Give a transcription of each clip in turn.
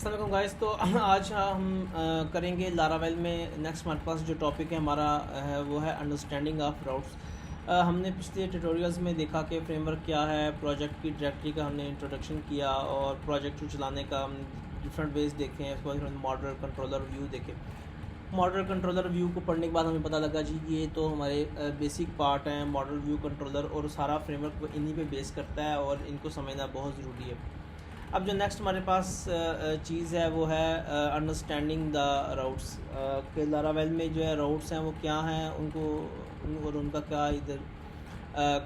अस्सलाम वालेकुम गाइस। तो आज हम करेंगे लारावेल में नेक्स्ट हमारे पास जो टॉपिक है हमारा है वो है अंडरस्टैंडिंग ऑफ राउट्स। हमने पिछले ट्यूटोरियल्स में देखा कि फ्रेमवर्क क्या है, प्रोजेक्ट की डायरेक्टरी का हमने इंट्रोडक्शन किया और प्रोजेक्ट को चलाने का हम डिफरेंट वेज देखे हैं। उसके बाद हमने मॉडल कंट्रोलर व्यू देखे। मॉडल कंट्रोलर व्यू को पढ़ने के बाद हमें पता लगा जी ये तो हमारे बेसिक पार्ट हैं मॉडल व्यू कंट्रोलर, और सारा फ्रेमवर्क इन्हीं पे बेस करता है और इनको समझना बहुत ज़रूरी है। अब जो नेक्स्ट हमारे पास चीज़ है वो है अंडरस्टैंडिंग द राउट्स के लारावेल में जो है राउट्स हैं वो क्या हैं उनको और उनका क्या इधर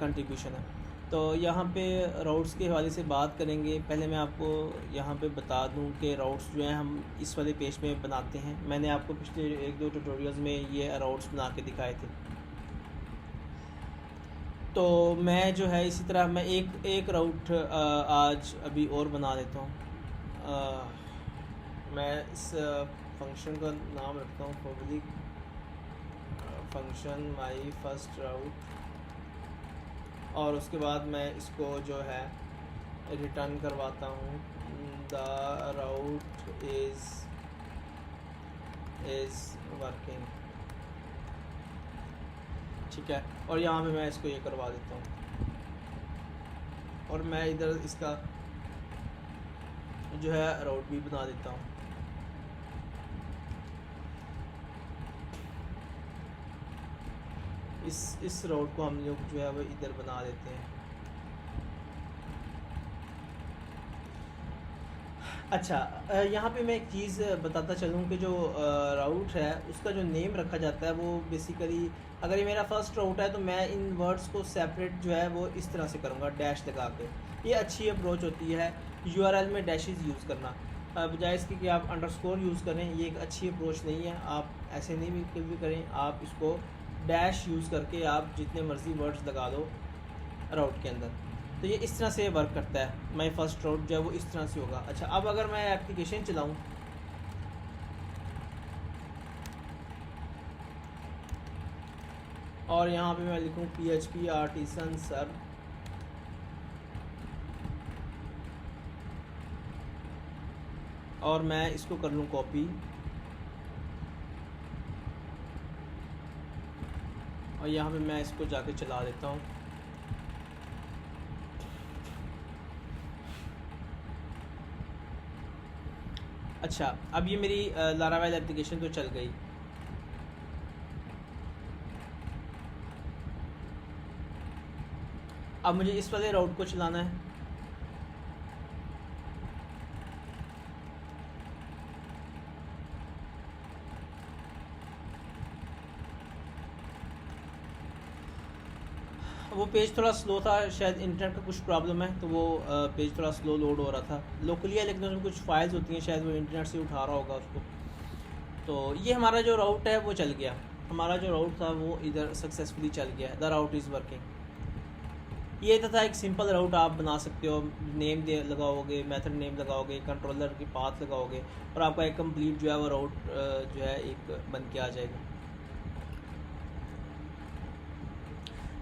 कंट्रीब्यूशन है। तो यहाँ पे राउट्स के हवाले से बात करेंगे। पहले मैं आपको यहाँ पे बता दूँ कि राउट्स जो हैं हम इस वाले पेज में बनाते हैं। मैंने आपको पिछले 1-2 ट्यूटोरियल्स में ये राउट्स बना के दिखाए थे। तो मैं जो है इसी तरह मैं एक राउट आज अभी और बना देता हूँ। मैं इस फंक्शन का नाम रखता हूँ पब्लिक फंक्शन माई फर्स्ट राउट, और उसके बाद मैं इसको जो है रिटर्न करवाता हूँ द राउट इज़ वर्किंग। ठीक है, और यहाँ पे मैं इसको ये करवा देता हूँ और मैं इधर इसका जो है राउट भी बना देता हूँ। इस राउट को हम लोग जो है वो इधर बना देते हैं। अच्छा, यहाँ पे मैं एक चीज़ बताता चलूँ कि जो राउट है उसका जो नेम रखा जाता है वो बेसिकली, अगर ये मेरा फर्स्ट राउट है तो मैं इन वर्ड्स को सेपरेट जो है वो इस तरह से करूँगा, डैश लगा के। ये अच्छी अप्रोच होती है यूआरएल में डैशेस यूज़ करना, बजाय इसके कि आप अंडरस्कोर यूज़ करें। ये एक अच्छी अप्रोच नहीं है, आप ऐसे नहीं भी करें, आप इसको डैश यूज़ करके आप जितने मर्ज़ी वर्ड्स लगा दो राउट के अंदर। तो ये इस तरह से वर्क करता है। माई फर्स्ट राउट जो है वो इस तरह से होगा। अच्छा, अब अगर मैं एप्लीकेशन चलाऊँ और यहाँ पे मैं लिखूँ PHP आर्टिसन सर, और मैं इसको कर लूँ कॉपी, और यहाँ पे मैं इसको जाके चला देता हूँ। अच्छा, अब ये मेरी लारावेल एप्लीकेशन तो चल गई। अब मुझे इस वाले राउट को चलाना है। वो पेज थोड़ा स्लो था, शायद इंटरनेट का कुछ प्रॉब्लम है, तो वो पेज थोड़ा स्लो लोड हो रहा था। लोकली है लेकिन उसमें कुछ फाइल्स होती हैं, शायद वो इंटरनेट से उठा रहा होगा उसको। तो ये हमारा जो राउट है वो चल गया, हमारा जो राउट था वो इधर सक्सेसफुली चल गया। The route is working. ये था एक सिंपल राउट आप बना सकते हो। नेम दे लगाओगे, मेथड नेम लगाओगे, कंट्रोलर की पाथ लगाओगे और आपका एक कंप्लीट जो है वो राउट जो है एक बन के आ जाएगा।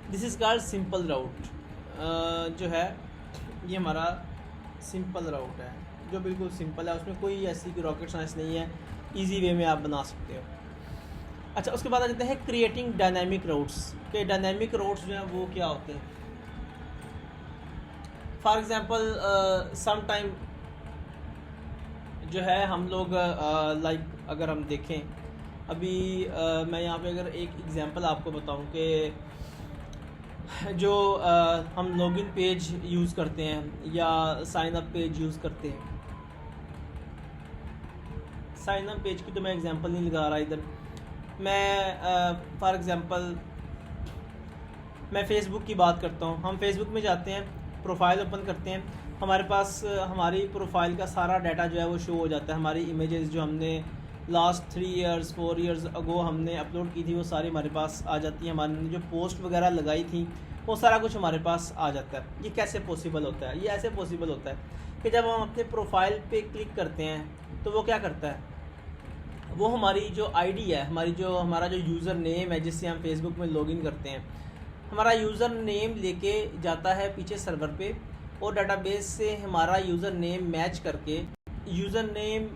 दिस इज़ कॉल्ड सिंपल राउट। जो है ये हमारा सिंपल राउट है जो बिल्कुल सिंपल है, उसमें कोई ऐसी रॉकेट साइंस नहीं है, इजी वे में आप बना सकते हो। अच्छा, उसके बाद आ जाते हैं क्रिएटिंग डायनामिक राउट्स के। डायनामिक राउट्स जो हैं वो क्या होते हैं? फॉर एग्ज़ाम्पल सम टाइम जो है हम लोग लाइक अगर हम देखें अभी मैं यहाँ पे अगर एक एग्ज़ाम्पल आपको बताऊँ कि जो हम लॉगिन पेज यूज़ करते हैं या साइन अप पेज यूज़ करते हैं। साइन अप पेज की तो मैं एग्जांपल नहीं लगा रहा इधर। मैं फॉर एग्जांपल मैं फ़ेसबुक की बात करता हूँ। हम फेसबुक में जाते हैं, प्रोफाइल ओपन करते हैं, हमारे पास हमारी प्रोफाइल का सारा डाटा जो है वो शो हो जाता है। हमारी इमेजेस जो हमने लास्ट 3 इयर्स 4 इयर्स अगो हमने अपलोड की थी वो सारी हमारे पास आ जाती है। हमारे जो पोस्ट वगैरह लगाई थी वो सारा कुछ हमारे पास आ जाता है। ये कैसे पॉसिबल होता है? ये ऐसे पॉसिबल होता है कि जब हम अपने प्रोफाइल पे क्लिक करते हैं तो वो क्या करता है, वो हमारी जो आईडी है, हमारा जो यूज़र नेम है जिससे हम फेसबुक में लॉगिन करते हैं, हमारा यूज़र नेम लेके जाता है पीछे सर्वर पे और डाटाबेस से हमारा यूज़र नेम मैच करके यूज़र नेम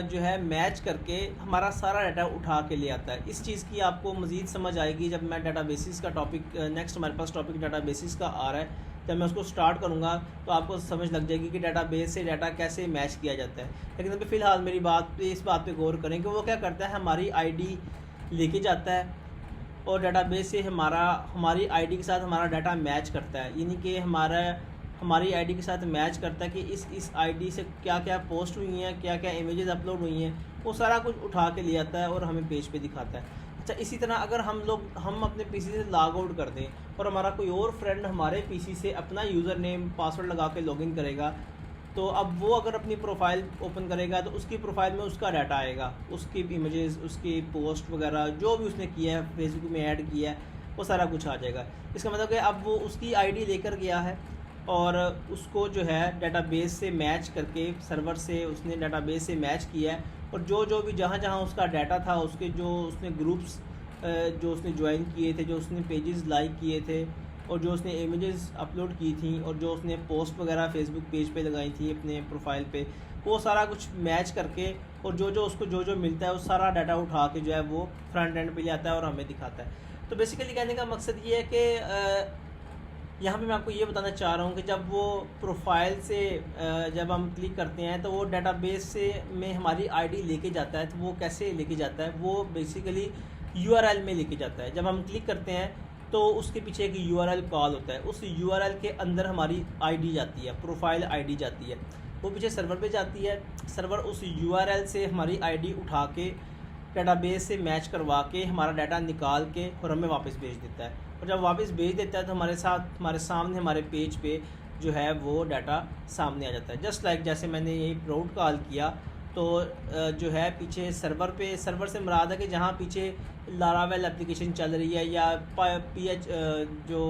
जो है मैच करके हमारा सारा डाटा उठा के ले आता है। इस चीज़ की आपको मज़ीद समझ आएगी जब मैं डाटाबेसिस का टॉपिक नेक्स्ट हमारे पास टॉपिक डाटाबेसिस का आ रहा है। जब मैं उसको स्टार्ट करूँगा तो आपको समझ लग जाएगी कि डाटाबेस से डाटा कैसे मैच किया जाता है। लेकिन अभी फ़िलहाल मेरी इस बात पे गौर करें कि वो क्या करता है, हमारी आईडी लेके जाता है और डाटाबेस से हमारी आईडी के साथ हमारा डाटा मैच करता है। यानी कि हमारी आईडी के साथ मैच करता है कि इस आईडी से क्या क्या पोस्ट हुई हैं, क्या क्या इमेजेस अपलोड हुई हैं, वो सारा कुछ उठा के ले आता है और हमें पेज पे दिखाता है। अच्छा, इसी तरह अगर हम अपने पीसी से लॉग आउट कर दें और हमारा कोई और फ्रेंड हमारे पीसी से अपना यूज़र नेम पासवर्ड लगा के लॉगिन करेगा, तो अब वो अगर अपनी प्रोफाइल ओपन करेगा तो उसकी प्रोफाइल में उसका डाटा आएगा, उसकी इमेजेस, उसकी पोस्ट वगैरह जो भी उसने किया है, फेसबुक में ऐड किया है, वो सारा कुछ आ जाएगा। इसका मतलब कि अब वो उसकी आईडी लेकर गया है और उसको जो है डाटाबेस से मैच करके, सर्वर से उसने डाटाबेस से मैच किया है और जो भी जहाँ उसका डाटा था, उसके जो उसने ग्रुप्स जो उसने ज्वाइन किए थे, जो उसने पेजेस लाइक किए थे और जो उसने इमेजेस अपलोड की थी और जो उसने पोस्ट वगैरह फेसबुक पेज पे लगाई थी अपने प्रोफाइल पे, वो सारा कुछ मैच करके और उसको जो मिलता है वो सारा डाटा उठा के जो है वो फ्रंट एंड पे ले आता है और हमें दिखाता है। तो बेसिकली कहने का मकसद ये है कि यहाँ पे मैं आपको ये बताना चाह रहा हूँ कि जब वो प्रोफाइल से जब हम क्लिक करते हैं तो वो डाटाबेस से में हमारी आईडी लेके जाता है। तो वो कैसे लेके जाता है, वो बेसिकली यूआरएल में लेके जाता है। जब हम क्लिक करते हैं तो उसके पीछे एक यूआरएल कॉल होता है, उस यूआरएल के अंदर हमारी आईडी जाती है, प्रोफाइल आईडी जाती है, वो पीछे सर्वर पे जाती है। सर्वर उस यूआरएल से हमारी आईडी उठा के डाटाबेस से मैच करवा के हमारा डाटा निकाल के और हमें वापस भेज देता है। और जब वापस भेज देता है तो हमारे सामने हमारे पेज पे जो है वो डाटा सामने आ जाता है। जस्ट लाइक जैसे मैंने यही प्राउड कॉल किया तो जो है पीछे सर्वर से मुराद है कि जहाँ पीछे लारावेल एप्लीकेशन चल रही है या PH जो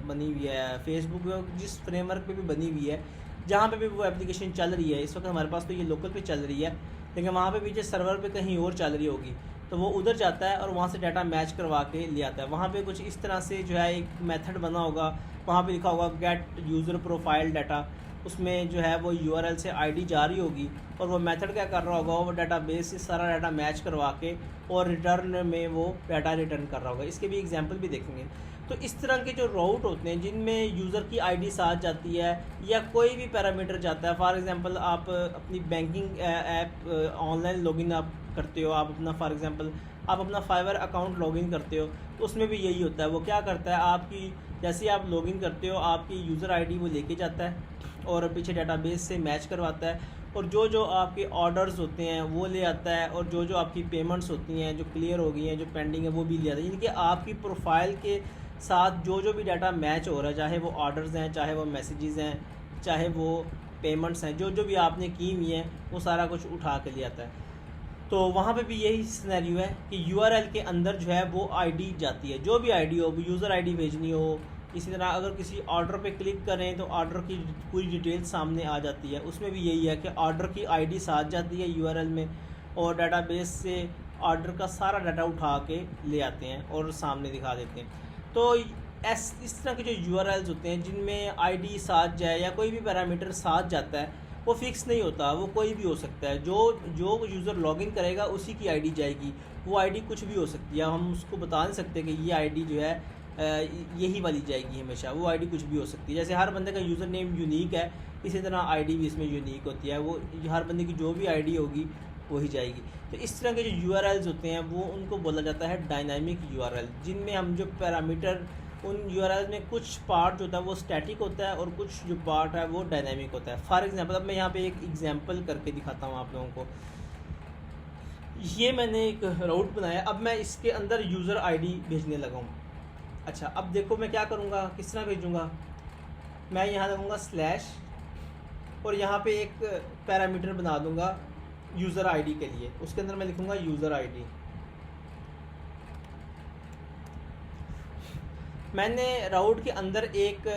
बनी हुई है फेसबुक जिस फ्रेमवर्क पे भी बनी हुई है, जहाँ पे भी वो एप्लीकेशन चल रही है। इस वक्त हमारे पास तो ये लोकल पे चल रही है, लेकिन वहाँ पे पीछे सर्वर पे कहीं और चल रही होगी, तो वो उधर जाता है और वहाँ से डाटा मैच करवा के ले आता है। वहाँ पे कुछ इस तरह से जो है एक मेथड बना होगा, वहाँ पे लिखा होगा गेट यूज़र प्रोफाइल डाटा, उसमें जो है वो यूआरएल से आईडी जा रही होगी और वो मेथड क्या कर रहा होगा, वो डाटाबेस से सारा डाटा मैच करवा के और रिटर्न में वो डाटा रिटर्न कर रहा होगा। इसके भी एग्जांपल भी देखेंगे। तो इस तरह के जो राउट होते हैं जिनमें यूज़र की आईडी साथ जाती है या कोई भी पैरामीटर जाता है, फॉर एग्जांपल आप अपनी बैंकिंग ऐप ऑनलाइन लॉगिन आप करते हो, आप अपना फॉर एग्जांपल आप अपना फाइवर अकाउंट लॉगिन करते हो, तो उसमें भी यही होता है। वो क्या करता है, आपकी जैसे आप लॉगिन करते हो आपकी यूज़र आईडी वो लेके जाता है और पीछे डाटाबेस से मैच करवाता है और जो आपके ऑर्डर्स होते हैं वो ले आता है और जो आपकी पेमेंट्स होती हैं जो क्लियर हो गई हैं, जो पेंडिंग है, वो भी ले आता है। यानी कि आपकी प्रोफाइल के साथ जो भी डाटा मैच हो रहा है, चाहे वो ऑर्डर्स हैं, चाहे वो मैसेजेस हैं, चाहे वो पेमेंट्स हैं, जो भी आपने की हुई हैं, वो सारा कुछ उठा के ले आता है। तो वहाँ पे भी यही सिनेरियो है कि यूआरएल के अंदर जो है वो आईडी जाती है, जो भी आईडी हो, यूज़र आईडी भेजनी हो। इसी तरह अगर किसी ऑर्डर पे क्लिक करें तो ऑर्डर की पूरी डिटेल सामने आ जाती है। उसमें भी यही है कि ऑर्डर की आईडी साथ जाती है यूआरएल में और डाटाबेस से ऑर्डर का सारा डाटा उठा के ले आते हैं और सामने दिखा देते हैं। तो इस तरह के जो यूआरएल्स होते हैं जिनमें आईडी साथ जाए या कोई भी पैरामीटर साथ जाता है, वो फिक्स नहीं होता, वो कोई भी हो सकता है। जो यूज़र लॉगिन करेगा उसी की आईडी जाएगी। वो आईडी कुछ भी हो सकती है, हम उसको बता नहीं सकते कि ये आईडी जो है यही वाली जाएगी हमेशा। वो आईडी कुछ भी हो सकती है। जैसे हर बंदे का यूज़र नेम यूनिक है, इसी तरह आईडी भी इसमें यूनिक होती है। वो हर बंदे की जो भी आईडी होगी वही जाएगी। तो इस तरह के जो यूआरएल्स होते हैं वो उनको बोला जाता है डायनामिक यूआरएल, जिनमें हम जो पैरामीटर उन यूआरएल में कुछ पार्ट जो होता है वो स्टैटिक होता है और कुछ जो पार्ट है वो डायनामिक होता है। फॉर एग्जांपल अब मैं यहाँ पे एक एग्जांपल करके दिखाता हूँ आप लोगों को। ये मैंने एक राउट बनाया, अब मैं इसके अंदर यूज़र आईडी भेजने लगा हूँ। अच्छा, अब देखो मैं क्या करूँगा, किस तरह भेजूँगा। मैं यहाँ लगाऊँगा स्लैश और यहाँ पे एक पैरामीटर बना दूँगा यूज़र आईडी के लिए। उसके अंदर मैं लिखूँगा यूज़र आईडी। मैंने राउट के अंदर एक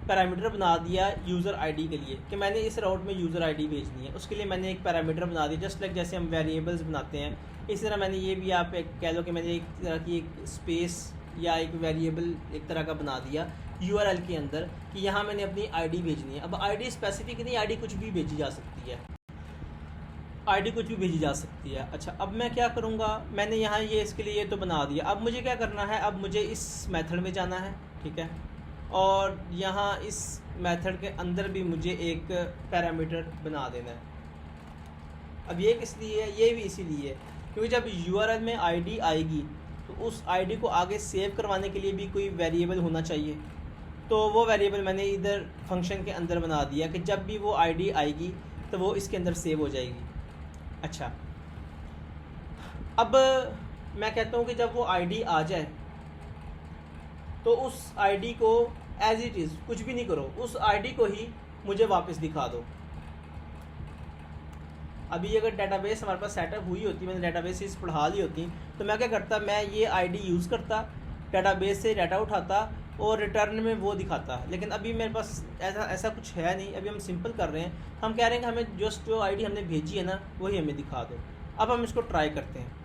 पैरामीटर बना दिया यूज़र आईडी के लिए कि मैंने इस राउट में यूज़र आईडी भेजनी है। उसके लिए मैंने एक पैरामीटर बना दिया, जस्ट लाइक जैसे हम वेरिएबल्स बनाते हैं। इस तरह मैंने ये भी आप एक कह लो कि मैंने एक तरह की एक स्पेस या एक वेरिएबल एक तरह का बना दिया यूआरएल के अंदर कि यहाँ मैंने अपनी आईडी भेजनी है। अब आईडी स्पेसिफिक नहीं, आईडी कुछ भी भेजी जा सकती है। आईडी कुछ भी भेजी जा सकती है। अच्छा, अब मैं क्या करूँगा, मैंने यहाँ ये इसके लिए ये तो बना दिया। अब मुझे क्या करना है, अब मुझे इस मेथड में जाना है, ठीक है, और यहाँ इस मेथड के अंदर भी मुझे एक पैरामीटर बना देना है। अब ये किस लिए है, ये भी इसीलिए है क्योंकि जब यूआरएल में आईडी आएगी तो उस आईडी को आगे सेव करवाने के लिए भी कोई वेरिएबल होना चाहिए। तो वो वेरिएबल मैंने इधर फंक्शन के अंदर बना दिया कि जब भी वो आईडी आएगी तो वो इसके अंदर सेव हो जाएगी। अच्छा, अब मैं कहता हूँ कि जब वो आईडी आ जाए तो उस आईडी को एज इट इज़ कुछ भी नहीं करो, उस आईडी को ही मुझे वापस दिखा दो। अभी अगर डेटाबेस हमारे पास सेटअप हुई होती, मैंने डेटाबेस पढ़ा ली होती, तो मैं क्या करता, मैं ये आईडी यूज़ करता, डेटाबेस से डाटा उठाता और रिटर्न में वो दिखाता। लेकिन अभी मेरे पास ऐसा कुछ है नहीं। अभी हम सिंपल कर रहे हैं, हम कह रहे हैं कि हमें जस्ट जो आईडी हमने भेजी है ना वही हमें दिखा दो। अब हम इसको ट्राई करते हैं।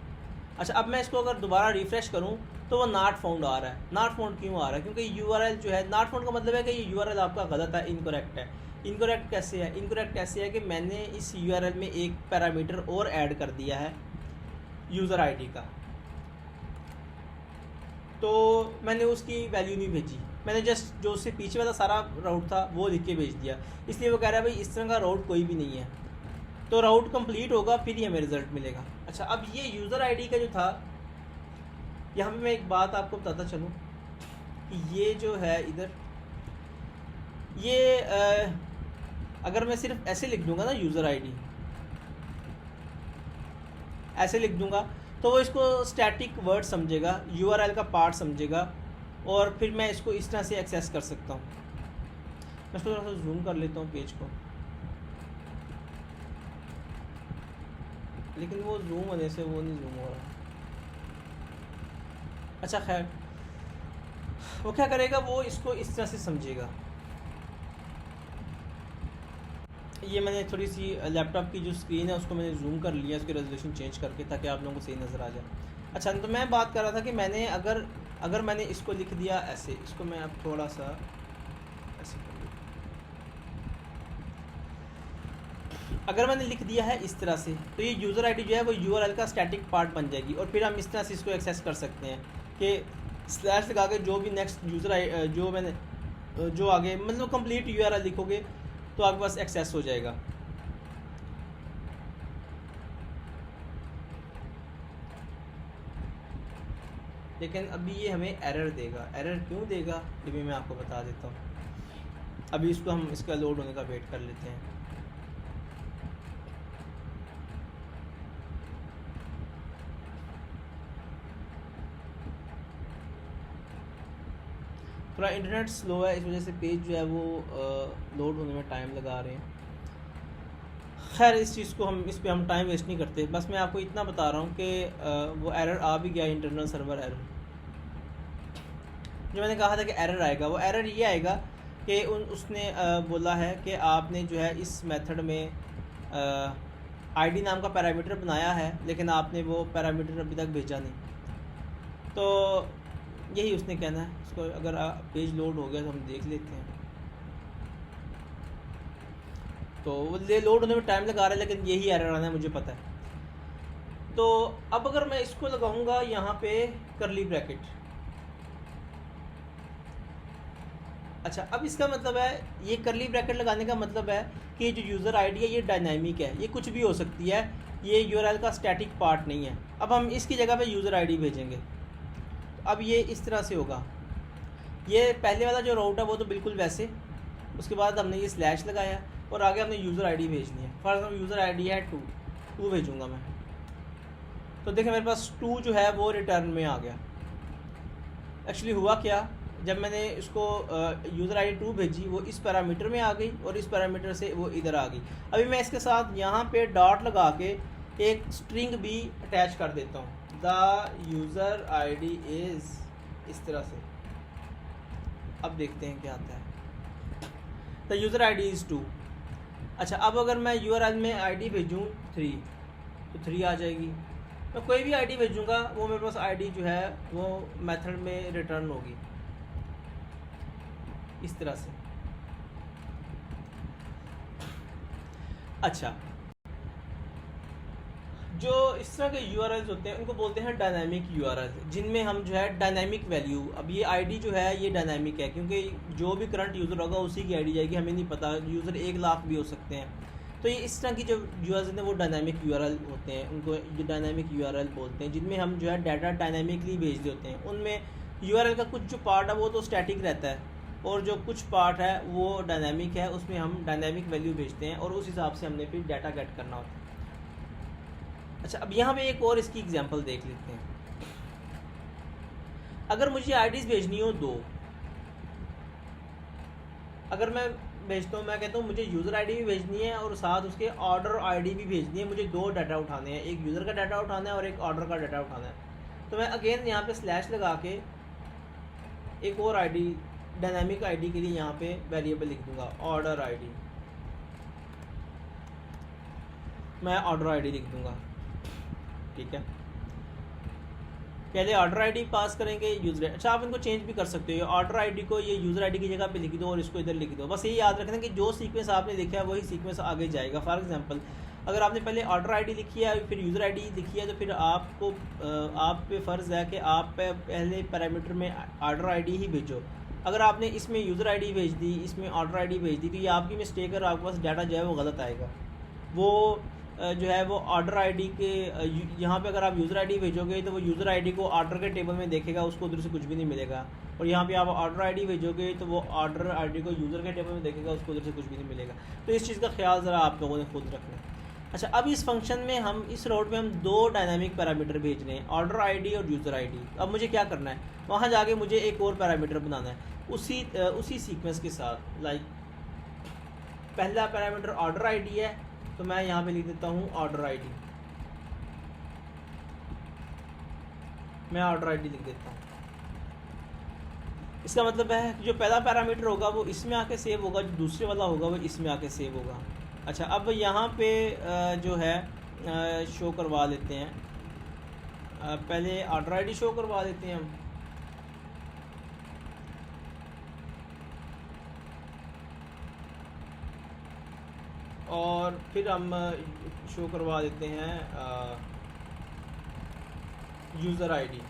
अच्छा, अब मैं इसको अगर दोबारा रिफ़्रेश करूं तो वो नॉट फाउंड आ रहा है। नॉट फाउंड क्यों आ रहा है? क्योंकि यूआरएल जो है, नॉट फाउंड का मतलब है कि ये यूआरएल आपका गलत है, इनकरेक्ट है। इनकरेक्ट कैसे है? इनकरेक्ट ऐसे है कि मैंने इस यूआरएल में एक पैरामीटर और ऐड कर दिया है यूज़र आईडी का, तो मैंने उसकी वैल्यू नहीं भेजी, मैंने जस्ट जो उससे पीछे वाला सारा राउट था वो लिख के भेज दिया। इसलिए वो कह रहा है भाई इस तरह का राउट कोई भी नहीं है। तो राउट कंप्लीट होगा फिर ही हमें रिज़ल्ट मिलेगा। अच्छा, अब ये यूज़र आईडी का जो था, यहाँ पे मैं एक बात आपको बताता चलूँ कि ये जो है इधर, ये अगर मैं सिर्फ ऐसे लिख दूंगा ना यूज़र आईडी, ऐसे लिख दूंगा तो वो इसको स्टैटिक वर्ड समझेगा, यूआरएल का पार्ट समझेगा और फिर मैं इसको इस तरह से एक्सेस कर सकता हूँ। मैं इसको थोड़ा सा जूम कर लेता हूँ पेज को, लेकिन वो जूम होने से वो नहीं जूम हो रहा। अच्छा खैर, वो क्या करेगा, वो इसको इस तरह से समझेगा। ये मैंने थोड़ी सी लैपटॉप की जो स्क्रीन है उसको मैंने जूम कर लिया, उसकी रेजोल्यूशन चेंज करके, ताकि आप लोगों को सही नज़र आ जाए। अच्छा, तो मैं बात कर रहा था कि मैंने अगर मैंने इसको लिख दिया ऐसे, इसको मैं अब थोड़ा सा ऐसे कर लूँ, अगर मैंने लिख दिया है इस तरह से, तो ये यूज़र आईडी जो है वो यूआरएल का स्टैटिक पार्ट बन जाएगी और फिर हम इस तरह से इसको एक्सेस कर सकते हैं कि स्लैश लगा के जो भी नेक्स्ट यूज़र जो मैंने जो आगे मतलब कंप्लीट यूआरएल लिखोगे तो आपके पास एक्सेस हो जाएगा। लेकिन अभी ये हमें एरर देगा। एरर क्यों देगा ये भी मैं आपको बता देता हूँ। अभी इसको हम इसका लोड होने का वेट कर लेते हैं। थोड़ा इंटरनेट स्लो है, इस वजह से पेज जो है वो लोड होने में टाइम लगा रहे हैं। खैर, इस चीज़ को इस पर हम टाइम वेस्ट नहीं करते। बस मैं आपको इतना बता रहा हूँ कि वो एरर आ भी गया, इंटरनल सर्वर एरर। जो मैंने कहा था कि एरर आएगा, वो एरर ये आएगा कि उसने बोला है कि आपने जो है इस मेथड में आईडी नाम का पैरामीटर बनाया है, लेकिन आपने वो पैरामीटर अभी तक भेजा नहीं। तो यही उसने कहना है। इसको अगर पेज लोड हो गया तो हम देख लेते हैं। तो वो लोड होने में टाइम लगा रहा है, लेकिन यही एरर आना है, मुझे पता है। तो अब अगर मैं इसको लगाऊंगा यहाँ पे करली ब्रैकेट, अच्छा, अब इसका मतलब है, ये करली ब्रैकेट लगाने का मतलब है कि जो यूज़र आईडी है ये डायनामिक है, ये कुछ भी हो सकती है, ये यूआरएल का स्टैटिक पार्ट नहीं है। अब हम इसकी जगह पे यूज़र आईडी भेजेंगे, तो अब ये इस तरह से होगा। ये पहले वाला जो राउट है वो तो बिल्कुल वैसे, उसके बाद हमने ये स्लैश लगाया और आगे हमने यूज़र आईडी भेजनी है। फॉर एग्जाम्पल यूज़र आईडी है 2 भेजूँगा मैं, तो देखिए मेरे पास 2 जो है वो रिटर्न में आ गया। एक्चुअली हुआ क्या, जब मैंने इसको यूज़र आईडी 2 भेजी, वो इस पैरामीटर में आ गई और इस पैरामीटर से वो इधर आ गई। अभी मैं इसके साथ यहाँ पे डॉट लगा के एक स्ट्रिंग भी अटैच कर देता हूँ, द यूज़र आईडी इज़, इस तरह से। अब देखते हैं क्या आता है। The user ID is 2। अच्छा, अब अगर मैं यूआरएल में आईडी भेजूँ 3, तो 3 आ जाएगी। मैं कोई भी आईडी भेजूँगा वो मेरे पास आईडी जो है वो मेथड में रिटर्न होगी इस तरह से। अच्छा, जो इस तरह के यूआरएल्स होते हैं उनको बोलते हैं डायनामिक यूआरएल, जिनमें हम जो है डायनामिक वैल्यू, अब ये आईडी जो है ये डायनामिक है क्योंकि जो भी करंट यूज़र होगा उसी की आईडी जाएगी, हमें नहीं पता यूज़र 1 लाख भी हो सकते हैं। तो ये इस तरह की जो यूआरएल हैं वो डायनामिक यूआरएल होते हैं, उनको ये डायनामिक यूआरएल बोलते हैं, जिनमें हम जो है डाटा डायनामिकली भेज देते हैं। उनमें यूआरएल का कुछ जो पार्ट है वो तो स्टैटिक रहता है और जो कुछ पार्ट है वो डायनामिक है, उसमें हम डायनामिक वैल्यू भेजते हैं और उस हिसाब से हमने फिर डाटा गेट करना होता है। अच्छा, अब यहाँ पे एक और इसकी एग्जांपल देख लेते हैं। अगर मुझे आईडीज़ भेजनी हो 2, अगर मैं भेजता हूँ, मैं कहता हूँ मुझे यूज़र आईडी भी भेजनी है और साथ उसके ऑर्डर आईडी भी भेजनी है, मुझे 2 डाटा उठाने हैं, एक यूज़र का डाटा उठाना है और एक ऑर्डर का डाटा उठाना है। तो मैं अगेन यहाँ पे स्लैश लगा के एक और आईडी, डायनामिक आईडी के लिए यहाँ पे वेरिएबल लिख दूँगा ऑर्डर आईडी, मैं ऑर्डर आईडी लिख दूँगा। ठीक है, पहले ऑर्डर आईडी पास करेंगे यूज़र। अच्छा, आप इनको चेंज भी कर सकते हो, ऑर्डर आईडी को ये यूज़र आईडी की जगह पे लिख दो और इसको इधर लिख दो। बस ये याद रखना कि जो सीक्वेंस आपने लिखा है वही सीक्वेंस आगे जाएगा। फॉर एग्जांपल, अगर आपने पहले ऑर्डर आईडी लिखी है फिर यूज़र आईडी लिखी है तो फिर आपको आप पे फ़र्ज़ है कि आप पहले पैरामीटर में ऑर्डर आईडी ही भेजो। अगर आपने इसमें यूज़र आईडी भेज दी, इसमें ऑर्डर आईडी भेज दी, तो ये आपकी मिस्टेक है, आपके पास डाटा जो है वो गलत आएगा। वो जो है वो ऑर्डर आईडी के यहाँ पे अगर आप यूज़र आईडी भेजोगे तो वो यूज़र आईडी को ऑर्डर के टेबल में देखेगा, उसको उधर से कुछ भी नहीं मिलेगा। और यहाँ पे आप ऑर्डर आईडी भेजोगे तो वो ऑर्डर आईडी को यूज़र के टेबल में देखेगा, उसको उधर से कुछ भी नहीं मिलेगा। तो इस चीज़ का ख्याल ज़रा आप लोगों ने खुद रखना है। अच्छा, अब इस फंक्शन में हम इस रोड में हम 2 डायनामिक पैरामीटर भेज रहे हैं, ऑर्डर आईडी और यूज़र आईडी। अब मुझे क्या करना है, वहाँ जाके मुझे एक और पैरामीटर बनाना है उसी सीक्वेंस के साथ। लाइक पहला पैरामीटर ऑर्डर आईडी है तो मैं यहाँ पे लिख देता हूँ ऑर्डर आईडी, मैं ऑर्डर आईडी लिख देता हूँ। इसका मतलब है कि जो पहला पैरामीटर होगा वो इसमें आके सेव होगा, जो दूसरे वाला होगा वो इसमें आके सेव होगा। अच्छा, अब यहाँ पे जो है शो करवा लेते हैं, पहले ऑर्डर आईडी शो करवा देते हैं हम। और फिर हम शो करवा देते हैं यूज़र आईडी।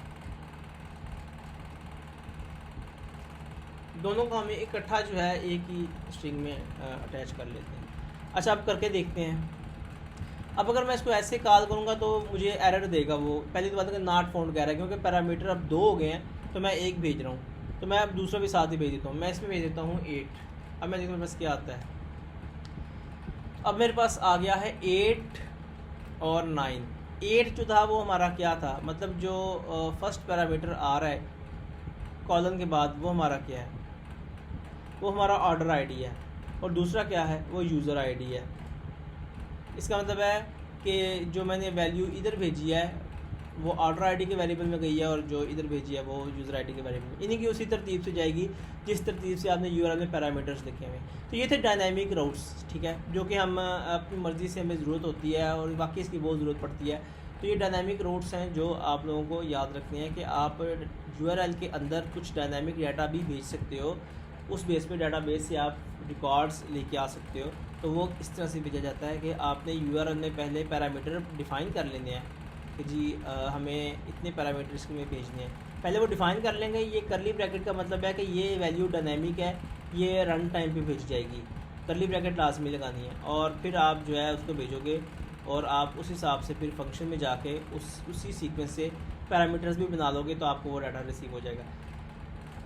दोनों को हमें इकट्ठा जो है एक ही स्ट्रिंग में अटैच कर लेते हैं। अच्छा, अब करके देखते हैं। अब अगर मैं इसको ऐसे कॉल करूँगा तो मुझे एरर देगा वो। पहली तो बात है कि नॉट फाउंड कह रहा है क्योंकि पैरामीटर अब 2 हो गए हैं, तो मैं 1 भेज रहा हूँ, तो मैं अब दूसरा भी साथ ही भेज देता हूँ। मैं इसमें भेज देता हूँ 8। अब मैं देखता हूँ बस क्या आता है। अब मेरे पास आ गया है 8 और 9। 8 जो था वो हमारा क्या था, मतलब जो फर्स्ट पैरामीटर आ रहा है कॉलन के बाद वो हमारा क्या है, वो हमारा ऑर्डर आईडी है। और दूसरा क्या है, वो यूज़र आईडी है। इसका मतलब है कि जो मैंने वैल्यू इधर भेजी है वो ऑर्डर आईडी के वेरिएबल में गई है और जो इधर भेजी है वो यूज़र आईडी के वेरिएबल में। इन्हीं की उसी तरतीब से जाएगी जिस तरतीब से आपने यूआरएल में पैरामीटर्स लिखे हुए। तो ये थे डायनामिक राउट्स, ठीक है, जो कि हम अपनी मर्ज़ी से हमें ज़रूरत होती है और वाकई इसकी बहुत ज़रूरत पड़ती है। तो ये डायनामिक राउट्स हैं जो आप लोगों को याद रखने हैं कि आप यूआरएल के अंदर कुछ डायनामिक डाटा भी भेज सकते हो, उस बेस पे डाटाबेस से आप रिकॉर्ड्स लेके आ सकते हो। तो वो इस तरह से भेजा जाता है कि आपने यूआरएल में पहले पैरामीटर डिफ़ाइन कर लेने हैं कि जी हमें इतने पैरामीटर्स में भेजने हैं, पहले वो डिफ़ाइन कर लेंगे। ये करली ब्रैकेट का मतलब है कि ये वैल्यू डायनामिक है, ये रन टाइम पे भेज जाएगी, करली ब्रैकेट लाजमी लगानी है। और फिर आप जो है उसको भेजोगे और आप उस हिसाब से फिर फंक्शन में जाके उसी सीक्वेंस से पैरामीटर्स भी बना लोगे तो आपको वो डाटा रिसीव हो जाएगा।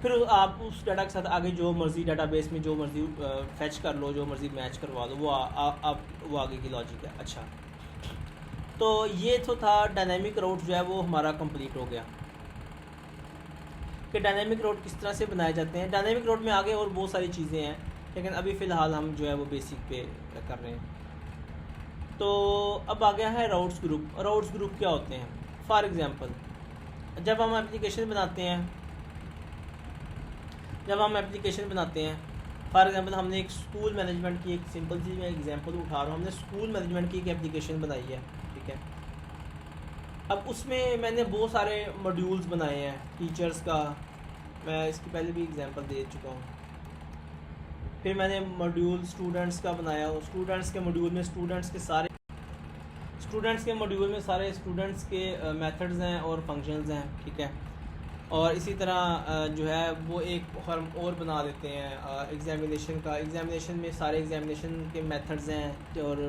फिर आप उस डाटा के साथ आगे जो मर्ज़ी डाटाबेस में जो मर्ज़ी फैच कर लो, जो मर्ज़ी मैच करवा लो, वो वो आगे की लॉजिक है। अच्छा, तो ये तो था डायनामिक राउट जो है वो हमारा कंप्लीट हो गया कि डायनामिक राउट किस तरह से बनाए जाते हैं। डायनामिक राउट में आगे और बहुत सारी चीज़ें हैं, लेकिन अभी फ़िलहाल हम जो है वो बेसिक पे कर रहे हैं। तो अब आ गया है राउट्स ग्रुप। राउट्स ग्रुप क्या होते हैं? फॉर एग्ज़ाम्पल, जब हम एप्लीकेशन बनाते हैं, फॉर एग्जांपल हमने एक स्कूल मैनेजमेंट की, एक सिंपल सी मैं एग्जांपल उठा रहा हूँ, हमने स्कूल मैनेजमेंट की एक एप्लीकेशन बनाई है, ठीक है। अब उसमें मैंने बहुत सारे मॉड्यूल्स बनाए हैं टीचर्स का, मैं इसकी पहले भी एग्जांपल दे चुका हूँ। फिर मैंने मॉड्यूल स्टूडेंट्स का बनाया, स्टूडेंट्स के मॉड्यूल में स्टूडेंट्स के सारे स्टूडेंट्स के मॉड्यूल में सारे स्टूडेंट्स के मेथड्स हैं और फंक्शंस हैं, ठीक है। और इसी तरह जो है वो एक फॉर्म और बना देते हैं एग्ज़ामिनेशन का। एग्ज़ामिनेशन में सारे एग्ज़ामिनेशन के मेथड्स हैं और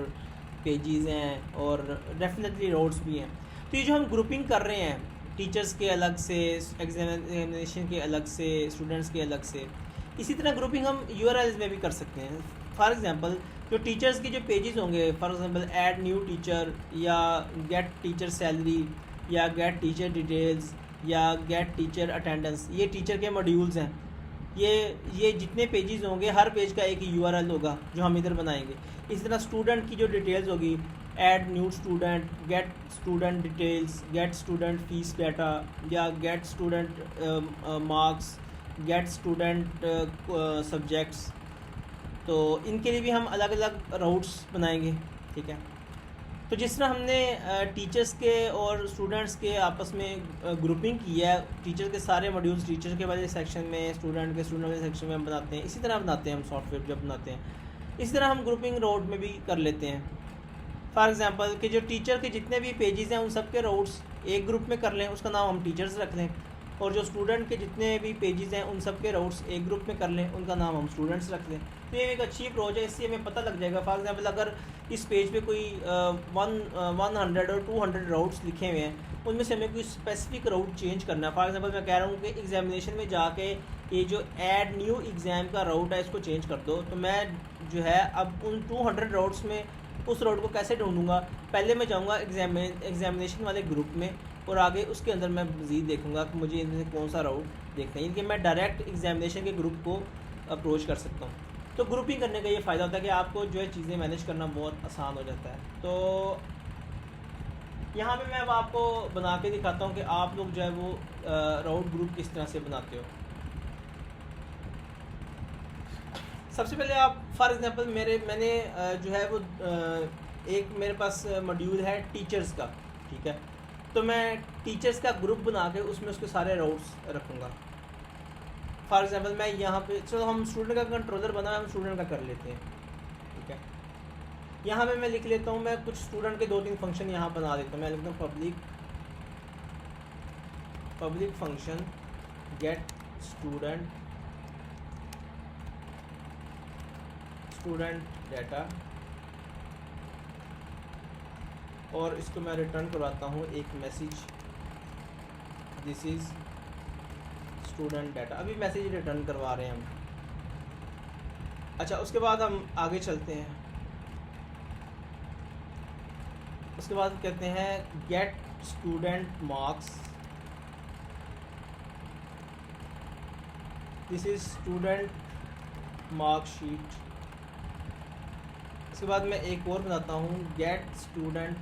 पेजेस हैं और डेफिनेटली रोड्स भी हैं। तो ये जो हम ग्रुपिंग कर रहे हैं टीचर्स के अलग से, एग्ज़ामिनेशन के अलग से, स्टूडेंट्स के अलग से, इसी तरह ग्रुपिंग हम यूआरएल्स में भी कर सकते हैं। फॉर एग्ज़ाम्पल जो टीचर्स के जो पेजेस होंगे, for example add new teacher या गेट टीचर सैलरी या गेट टीचर डिटेल्स या गेट टीचर अटेंडेंस, ये टीचर के मॉड्यूल्स हैं। ये जितने पेजेस होंगे हर पेज का एक यूआरएल होगा जो हम इधर बनाएंगे। इस तरह स्टूडेंट की जो डिटेल्स होगी, add new student, get student details, get student fees data या get student marks, get student subjects. तो इनके लिए भी हम अलग अलग राउट्स बनाएंगे, ठीक है। तो जिस तरह हमने टीचर्स के और स्टूडेंट्स के आपस में ग्रुपिंग की है, टीचर के सारे मॉड्यूल्स टीचर के वाले सेक्शन में, स्टूडेंट के स्टूडेंट वाले सेक्शन में हम बनाते हैं, इसी तरह बनाते हैं हम सॉफ्टवेयर जब बनाते हैं। इसी तरह हम ग्रुपिंग राउट में भी कर लेते हैं। फॉर एग्जांपल कि जो टीचर के जितने भी पेजेस हैं उन सब के राउट्स एक ग्रुप में कर लें, उसका नाम हम टीचर्स रख लें। और जो स्टूडेंट के जितने भी पेजेस हैं उन सब के राउट्स एक ग्रुप में कर लें, उनका नाम हम स्टूडेंट्स रख लें। तो ये एक अच्छी अप्रोच है, इससे हमें पता लग जाएगा। फॉर एग्जांपल अगर इस पेज पे कोई 100 और 200 राउट्स लिखे हुए हैं, उनमें से हमें कोई स्पेसिफिक राउट चेंज करना है। फॉर एग्जांपल मैं कह रहा हूँ कि एग्जामिनेशन में जाके ये जो ऐड न्यू एग्ज़ाम का राउट है इसको चेंज कर दो, तो मैं जो है अब उन 200 राउट्स में उस राउट को कैसे ढूंढूंगा? पहले मैं जाऊँगा एग्जामिनेशन वाले ग्रुप में और आगे उसके अंदर मैं मज़ीद देखूंगा कि मुझे इनमें से कौन सा राउट देखना है। इनके मैं डायरेक्ट एग्जामिनेशन के ग्रुप को अप्रोच कर सकता हूँ। तो ग्रुपिंग करने का ये फ़ायदा होता है कि आपको जो है चीज़ें मैनेज करना बहुत आसान हो जाता है। तो यहाँ पे मैं अब आपको बना के दिखाता हूँ कि आप लोग जो है वो राउट ग्रुप किस तरह से बनाते हो। सबसे पहले आप फॉर एग्जांपल मैंने जो है वो एक मेरे पास मॉड्यूल है टीचर्स का, ठीक है। तो मैं टीचर्स का ग्रुप बना के उसमें उसके सारे राउट्स रखूँगा। फॉर एग्जांपल मैं यहाँ पे, चलो हम स्टूडेंट का कंट्रोलर बना है, हम स्टूडेंट का कर लेते हैं, ठीक है। यहाँ पे मैं लिख लेता हूँ, मैं कुछ स्टूडेंट के 2-3 फंक्शन यहाँ बना देता हूँ। मैं लिखता हूँ public function get student data, और इसको मैं रिटर्न करवाता हूँ एक message, this is student data. अभी मैसेज रिटर्न करवा रहे हैं हम। अच्छा, उसके बाद हम आगे चलते हैं। उसके बाद कहते हैं get student marks, this is student marksheet. उसके बाद मैं एक और बनाता हूँ get student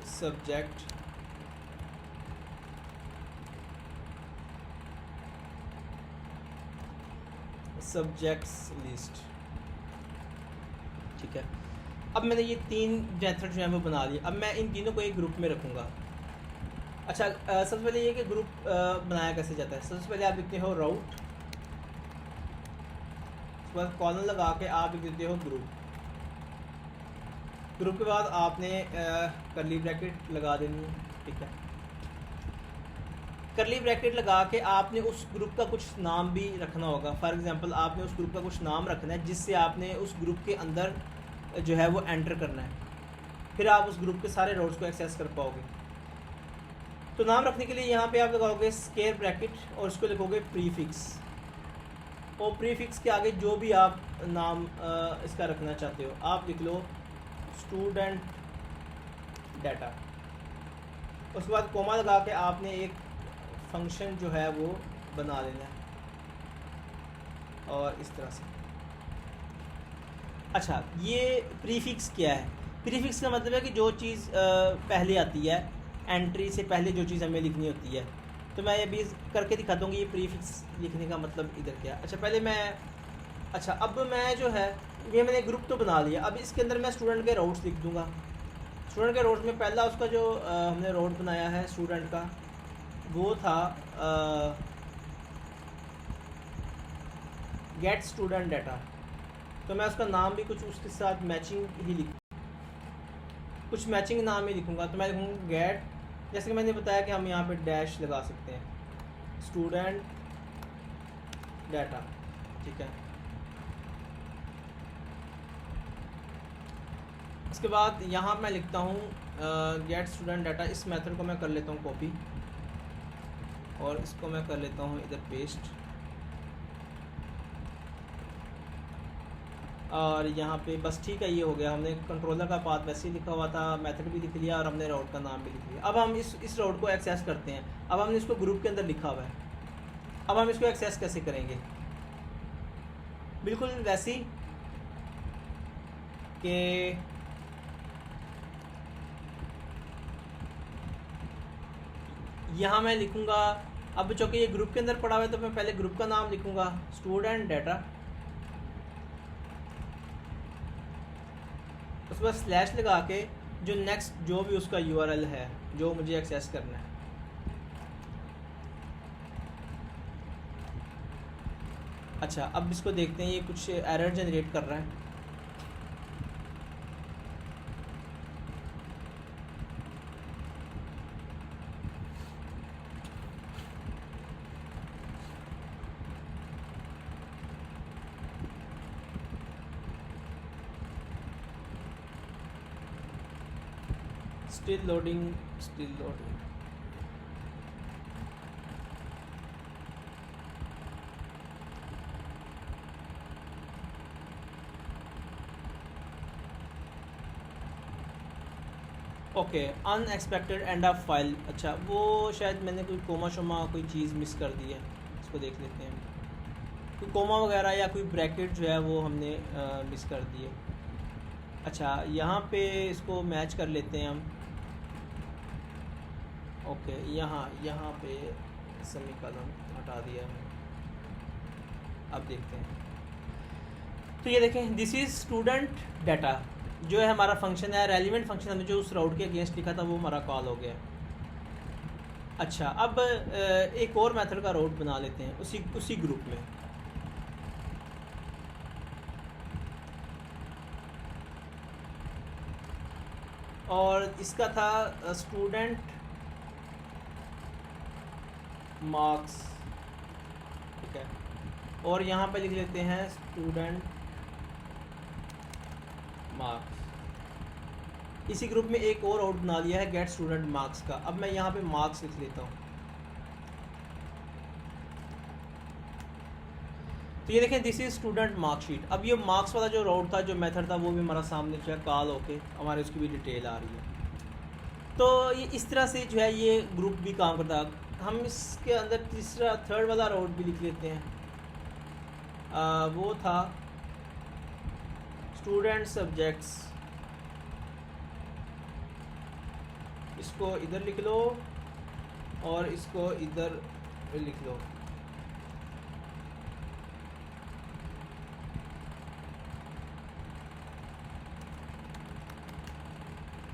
subject, subjects list, ठीक है। अब मैंने ये 3 मेथड जो है वो बना लिए। अब मैं इन तीनों को एक ग्रुप में रखूँगा। अच्छा, सबसे पहले ये कि ग्रुप बनाया कैसे जाता है। सबसे पहले आप लिखते हो राउट, उसके बाद कॉलन लगा के आप लिख देते हो ग्रुप। ग्रुप के बाद आपने कर्ली ब्रैकेट लगा देनी है, ठीक है। कर्ली ब्रैकेट लगा के आपने उस ग्रुप का कुछ नाम भी रखना होगा। फॉर एग्जांपल आपने उस ग्रुप का कुछ नाम रखना है जिससे आपने उस ग्रुप के अंदर जो है वो एंटर करना है, फिर आप उस ग्रुप के सारे रोड्स को एक्सेस कर पाओगे। तो नाम रखने के लिए यहाँ पे आप लगाओगे स्क्वायर ब्रैकेट और उसको लिखोगे प्रीफिक्स, और प्रीफिक्स के आगे जो भी आप नाम इसका रखना चाहते हो आप लिख लो स्टूडेंट डाटा। उसके बाद कोमा लगा के आपने एक फंक्शन जो है वो बना लेना है, और इस तरह से। अच्छा, ये प्रीफिक्स क्या है? प्रीफिक्स का मतलब है कि जो चीज़ पहले आती है, एंट्री से पहले जो चीज़ हमें लिखनी होती है। तो मैं ये भी करके दिखा दूँगी ये प्रीफिक्स लिखने का मतलब इधर क्या। अच्छा, पहले मैं, अच्छा अब मैं जो है ये मैंने ग्रुप तो बना लिया। अब इसके अंदर मैं स्टूडेंट के राउट्स लिख दूँगा। स्टूडेंट के राउट्स में पहला उसका जो हमने राउट बनाया है स्टूडेंट का, वो था गेट स्टूडेंट डाटा। तो मैं उसका नाम भी कुछ उसके साथ मैचिंग ही लिख, कुछ मैचिंग नाम ही लिखूँगा। तो मैं लिखूँगा गेट, जैसे कि मैंने बताया कि हम यहाँ पे डैश लगा सकते हैं, स्टूडेंट डाटा, ठीक है। उसके बाद यहाँ मैं लिखता हूँ गेट स्टूडेंट डाटा। इस मेथड को मैं कर लेता हूँ कॉपी और इसको मैं कर लेता हूँ इधर पेस्ट, और यहाँ पे बस ठीक है, ये हो गया। हमने कंट्रोलर का पाथ वैसे ही लिखा हुआ था, मेथड भी लिख लिया और हमने राउट का नाम भी लिख लिया। अब हम इस राउट को एक्सेस करते हैं। अब हमने इसको ग्रुप के अंदर लिखा हुआ है, अब हम इसको एक्सेस कैसे करेंगे? बिल्कुल वैसे ही कि यहाँ मैं लिखूँगा, अब चूँकि ये ग्रुप के अंदर पड़ा हुआ है तो मैं पहले ग्रुप का नाम लिखूँगा स्टूडेंट डाटा, उसके बाद स्लैश लगा के जो नेक्स्ट जो भी उसका यूआरएल है जो मुझे एक्सेस करना है। अच्छा, अब इसको देखते हैं, ये कुछ एरर जनरेट कर रहा है। Still loading, still loading. Okay, unexpected end of file. अच्छा, वो शायद मैंने कोई कोमा शोमा कोई चीज़ मिस कर दी है, इसको देख लेते हैं। कोई कोमा वगैरह या कोई ब्रैकेट जो है वो हमने मिस कर दी है। अच्छा, यहाँ पे इसको मैच कर लेते हैं हम। ओके, यहाँ पे सेमीकोलन हटा दिया है। अब देखते हैं, तो ये देखें, दिस इज़ स्टूडेंट डाटा जो है हमारा फंक्शन है। रेलिवेंट फंक्शन हमने जो उस राउट के अगेंस्ट लिखा था वो हमारा कॉल हो गया। अच्छा, अब एक और मेथड का राउट बना लेते हैं उसी ग्रुप में। और इसका था स्टूडेंट मार्क्स, ठीक है। और यहाँ पे लिख लेते हैं स्टूडेंट मार्क्स। इसी ग्रुप में एक और आउट बना लिया है गेट स्टूडेंट मार्क्स का। अब मैं यहाँ पे मार्क्स लिख लेता हूँ। तो ये देखें, दिस इज स्टूडेंट मार्कशीट। अब ये मार्क्स वाला जो राउट था, जो मेथड था, वो भी हमारा सामने जो है कॉल होके हमारे उसकी भी डिटेल आ रही है। तो ये इस तरह से जो है ये ग्रुप भी काम करता है। हम इसके अंदर तीसरा थर्ड वाला राउट भी लिख लेते हैं। वो था स्टूडेंट सब्जेक्ट्स। इसको इधर लिख लो और इसको इधर लिख लो।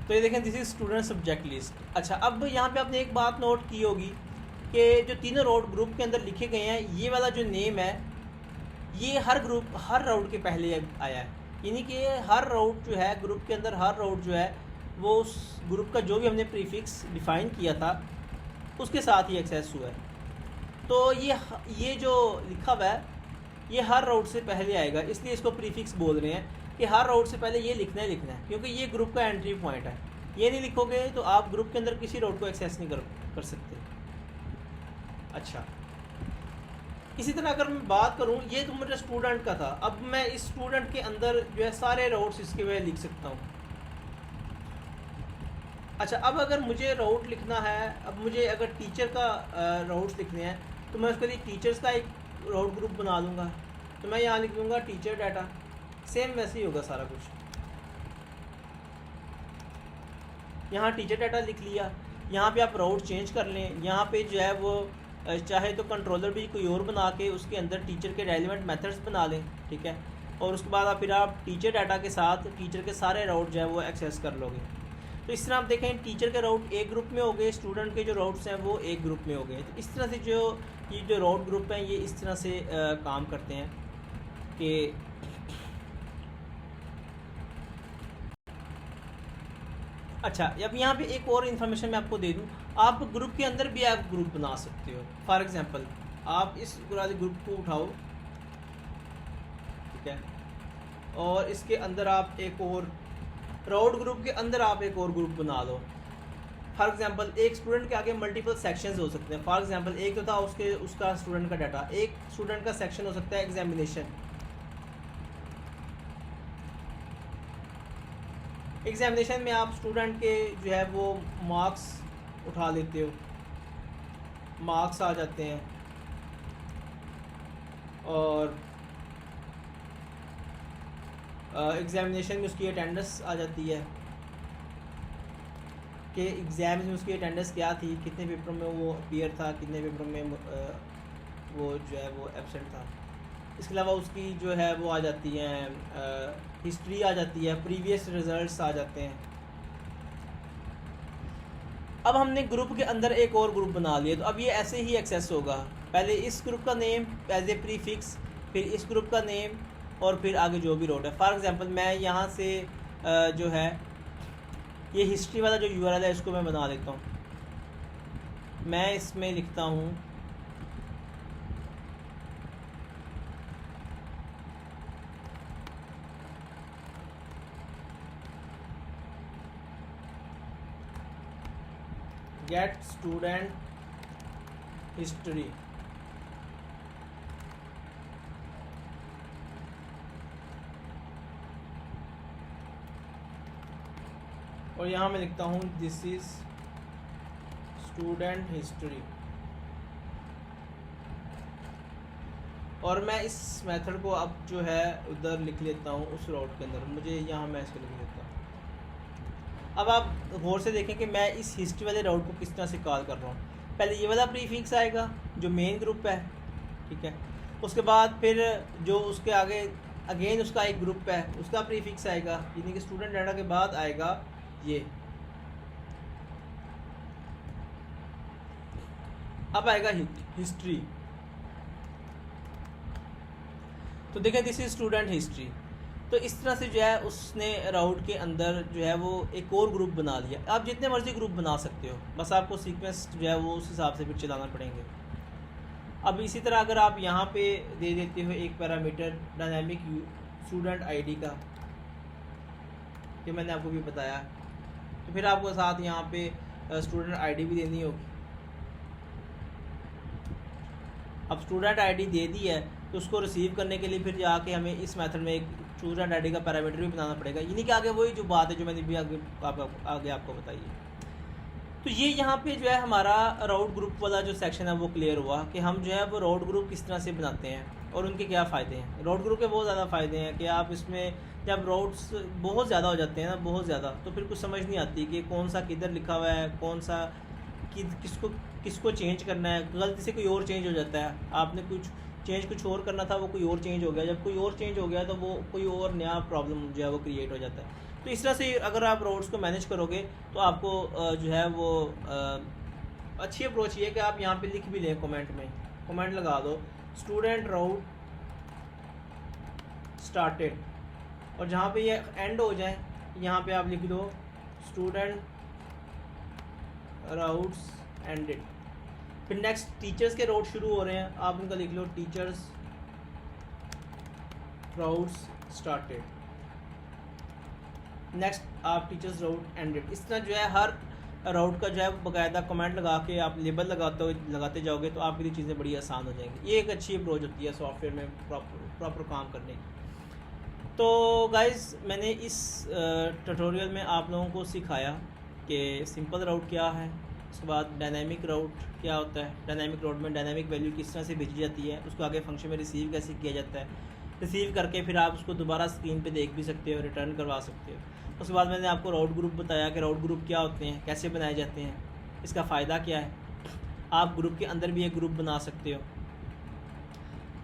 तो ये देखें, this is student subject list. अच्छा, अब यहाँ पे आपने एक बात नोट की होगी कि जो तीनों राउट ग्रुप के अंदर लिखे गए हैं, ये वाला जो नेम है ये हर राउट के पहले आया है। यानी कि हर राउट जो है ग्रुप के अंदर, हर राउट जो है वो उस ग्रुप का जो भी हमने प्रीफिक्स डिफ़ाइन किया था उसके साथ ही एक्सेस हुआ है। तो ये जो लिखा हुआ है ये हर राउट से पहले आएगा, इसलिए इसको प्रीफिक्स बोल रहे हैं कि हर राउट से पहले ये लिखना है, क्योंकि ये ग्रुप का एंट्री पॉइंट है। ये नहीं लिखोगे तो आप ग्रुप के अंदर किसी राउट को एक्सेस नहीं कर सकते। अच्छा, इसी तरह अगर मैं बात करूं, ये तो मेरे स्टूडेंट का था। अब मैं इस स्टूडेंट के अंदर जो है सारे राउट्स इसके मैं लिख सकता हूं। अच्छा, अब अगर मुझे राउट लिखना है, अब मुझे अगर टीचर का राउट्स लिखने हैं तो मैं उसके लिए टीचर्स का एक राउट ग्रुप बना लूँगा। तो मैं यहाँ लिख दूँगा टीचर डाटा। सेम वैसे ही होगा सारा कुछ। यहाँ टीचर डाटा लिख लिया। यहाँ पे आप राउट चेंज कर लें। यहाँ पे जो है वो चाहे तो कंट्रोलर भी कोई और बना के उसके अंदर टीचर के रेलिवेंट मेथड्स बना लें, ठीक है। और उसके बाद फिर आप टीचर डाटा के साथ टीचर के सारे राउट जो है वो एक्सेस कर लोगे। तो इस तरह आप देखें, टीचर के राउट एक ग्रुप में हो गए, स्टूडेंट के जो राउट्स हैं वो एक ग्रुप में हो गए। तो इस तरह से ये जो राउट ग्रुप हैं ये इस तरह से काम करते हैं कि अच्छा, अब यहाँ पे एक और इन्फॉर्मेशन मैं आपको दे दूँ, आप ग्रुप के अंदर भी आप ग्रुप बना सकते हो। फॉर एग्जांपल आप इस वाले ग्रुप को उठाओ, ठीक है, और इसके अंदर आप एक और राउट ग्रुप के अंदर आप एक और ग्रुप बना लो। फॉर एग्जांपल एक स्टूडेंट के आगे मल्टीपल सेक्शंस हो सकते हैं। फॉर एग्जांपल एक तो था उसका स्टूडेंट का डाटा, एक स्टूडेंट का सेक्शन हो सकता है एग्जामिनेशन। एग्जामिनेशन में आप स्टूडेंट के जो है वो मार्क्स उठा लेते हो, मार्क्स आ जाते हैं, और एग्जामिनेशन में उसकी अटेंडेंस आ जाती है कि एग्ज़ाम में उसकी अटेंडेंस क्या थी, कितने पेपर में वो अपीयर था, कितने पेपर में वो जो है वो एब्सेंट था। इसके अलावा उसकी जो है वो आ जाती हैं, हिस्ट्री आ जाती है, प्रीवियस रिजल्ट्स आ जाते हैं। अब हमने ग्रुप के अंदर एक और ग्रुप बना लिया, तो अब ये ऐसे ही एक्सेस होगा। पहले इस ग्रुप का नेम एज ए प्रीफिक्स, फिर इस ग्रुप का नेम, और फिर आगे जो भी रोड है। फॉर एग्जांपल मैं यहाँ से जो है ये हिस्ट्री वाला जो यूआरएल है इसको मैं बना लेता हूँ। मैं इसमें लिखता हूँ गेट स्टूडेंट हिस्ट्री, और यहाँ मैं लिखता हूँ दिस इज स्टूडेंट हिस्ट्री, और मैं इस मेथड को अब जो है उधर लिख लेता हूँ उस राउट के अंदर। मुझे यहाँ मैं इसको लिख लेता हूँ। अब आप गौर से देखें कि मैं इस हिस्ट्री वाले राउट को किस तरह से कॉल कर रहा हूँ। पहले ये वाला प्रीफिक्स आएगा जो मेन ग्रुप है, ठीक है, उसके बाद फिर जो उसके आगे अगेन उसका एक ग्रुप है उसका प्रीफिक्स आएगा, यानी कि स्टूडेंट डाटा के बाद आएगा ये। अब आएगा हिस्ट्री, तो देखें दिस इज स्टूडेंट हिस्ट्री। तो इस तरह से जो है उसने राउट के अंदर जो है वो एक और ग्रुप बना लिया। आप जितने मर्जी ग्रुप बना सकते हो, बस आपको सीक्वेंस जो है वो उस हिसाब से फिर चलाना पड़ेंगे। अब इसी तरह अगर आप यहाँ पे दे देते हो एक पैरामीटर डायनामिक स्टूडेंट आईडी का, कि मैंने आपको भी बताया, तो फिर आपको साथ यहाँ पे स्टूडेंट आईडी भी देनी होगी। अब स्टूडेंट आईडी दे दी है तो उसको रिसीव करने के लिए फिर जाके हमें इस मेथड में एक स्टूडेंट आईडी का पैरामीटर भी बनाना पड़ेगा। यानी कि आगे वही जो बात है जो मैंने भी आगे आपको बताई है। तो ये यहाँ पे जो है हमारा राउट ग्रुप वाला जो सेक्शन है वो क्लियर हुआ कि हम जो है वो राउट ग्रुप किस तरह से बनाते हैं और उनके क्या फ़ायदे हैं। राउट ग्रुप के बहुत ज़्यादा फ़ायदे हैं कि आप इसमें जब राउट्स बहुत ज़्यादा हो जाते हैं ना, बहुत ज़्यादा, तो फिर कुछ समझ नहीं आती कि कौन सा किधर लिखा हुआ है, कौन सा किसको चेंज करना है। गलती से कोई और चेंज हो जाता है, आपने कुछ और करना था, वो कोई और चेंज हो गया। जब कोई और चेंज हो गया तो वो कोई और नया प्रॉब्लम जो है वो क्रिएट हो जाता है। तो इस तरह से अगर आप राउट्स को मैनेज करोगे तो आपको जो है वो अच्छी अप्रोच ये है कि आप यहाँ पे लिख भी लें, कमेंट लगा दो स्टूडेंट राउट स्टार्टेड, और जहाँ पे ये एंड हो जाए यहाँ पे आप लिख दो स्टूडेंट राउट्स एंडेड। फिर नेक्स्ट टीचर्स के राउट शुरू हो रहे हैं, आप उनका लिख लो टीचर्स राउट्स स्टार्टेड। नेक्स्ट आप टीचर्स राउट एंडेड। इस तरह जो है हर राउट का जो है बाकायदा कमेंट लगा के आप लेबल लगाते जाओगे तो आपके लिए चीज़ें बड़ी आसान हो जाएंगी। ये एक अच्छी अप्रोच होती है सॉफ्टवेयर में प्रॉपर काम करने की। तो गाइज़ मैंने इस ट्यूटोरियल में आप लोगों को सिखाया कि सिंपल राउट क्या है, उसके बाद डायनामिक राउट क्या होता है, डायनामिक राउट में डायनामिक वैल्यू किस तरह से भेजी जाती है, उसको आगे फंक्शन में रिसीव कैसे किया जाता है, रिसीव करके फिर आप उसको दोबारा स्क्रीन पे देख भी सकते हो, रिटर्न करवा सकते हो। उसके बाद मैंने आपको राउट ग्रुप बताया कि राउट ग्रुप क्या होते हैं, कैसे बनाए जाते हैं, इसका फ़ायदा क्या है। आप ग्रुप के अंदर भी एक ग्रुप बना सकते हो।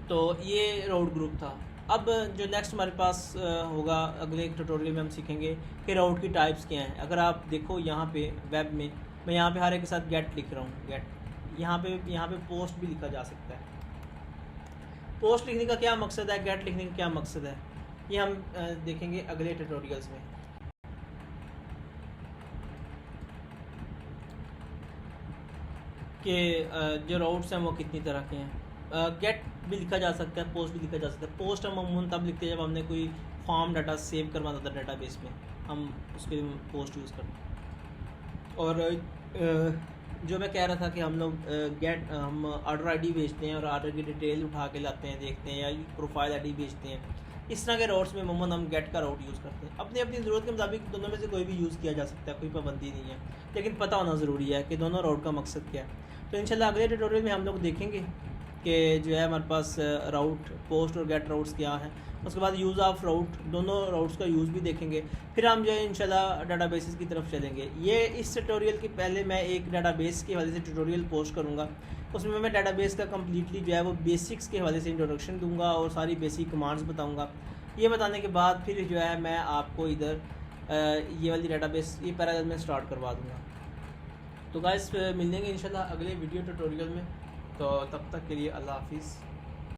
तो ये राउट ग्रुप था। अब जो नेक्स्ट हमारे पास होगा अगले ट्यूटोरियल में हम सीखेंगे कि राउट की टाइप्स क्या हैं। अगर आप देखो यहाँ पे वेब में मैं यहाँ पे हर एक के साथ गेट लिख रहा हूँ, गेट। यहाँ पे पोस्ट भी लिखा जा सकता है। पोस्ट लिखने का क्या मकसद है, गेट लिखने का क्या मकसद है, ये हम देखेंगे अगले ट्यूटोरियल्स में। कि जो राउट्स हैं वो कितनी तरह के हैं। गेट भी लिखा जा सकता है, पोस्ट भी लिखा जा सकता है। पोस्ट हम अमूमन तब लिखते हैं जब हमने कोई फॉर्म डाटा सेव करवाना था डेटाबेस में, हम उसके लिए पोस्ट यूज़ करते हैं। और जो मैं कह रहा था कि हम लोग हम ऑर्डर आईडी भेजते हैं और ऑर्डर की डिटेल उठा के लाते हैं, देखते हैं, या प्रोफाइल आईडी भेजते हैं। इस तरह के राउट्स में अमूमन हम गेट का राउट यूज़ करते हैं। अपनी अपनी ज़रूरत के मुताबिक दोनों में से कोई भी यूज़ किया जा सकता है, कोई पाबंदी नहीं है, लेकिन पता होना ज़रूरी है कि दोनों राउट का मकसद क्या है। तो इंशाल्लाह अगले ट्यूटोरियल में हम लोग देखेंगे कि जो है हमारे पास राउट, पोस्ट और गेट राउट्स क्या हैं। उसके बाद यूज़ ऑफ राउट, दोनों राउट्स का यूज़ भी देखेंगे। फिर हम जो है इंशाल्लाह डाटाबेसेस की तरफ चलेंगे। ये इस ट्यूटोरियल के पहले मैं एक डाटाबेस के हवाले से ट्यूटोरियल पोस्ट करूँगा, उसमें मैं डाटाबेस का कम्प्लीटली जो है वो बेसिक्स के हवाले से इंट्रोडक्शन दूंगा और सारी बेसिक कमांड्स बताऊँगा। ये बताने के बाद फिर जो है मैं आपको इधर ये वाली डाटाबेस, ये पैरेलल में स्टार्ट करवा दूँगा। तो गाइस मिलेंगे इंशाल्लाह अगले वीडियो ट्यूटोरियल में। तो तब तक के लिए अल्लाह हाफिज़।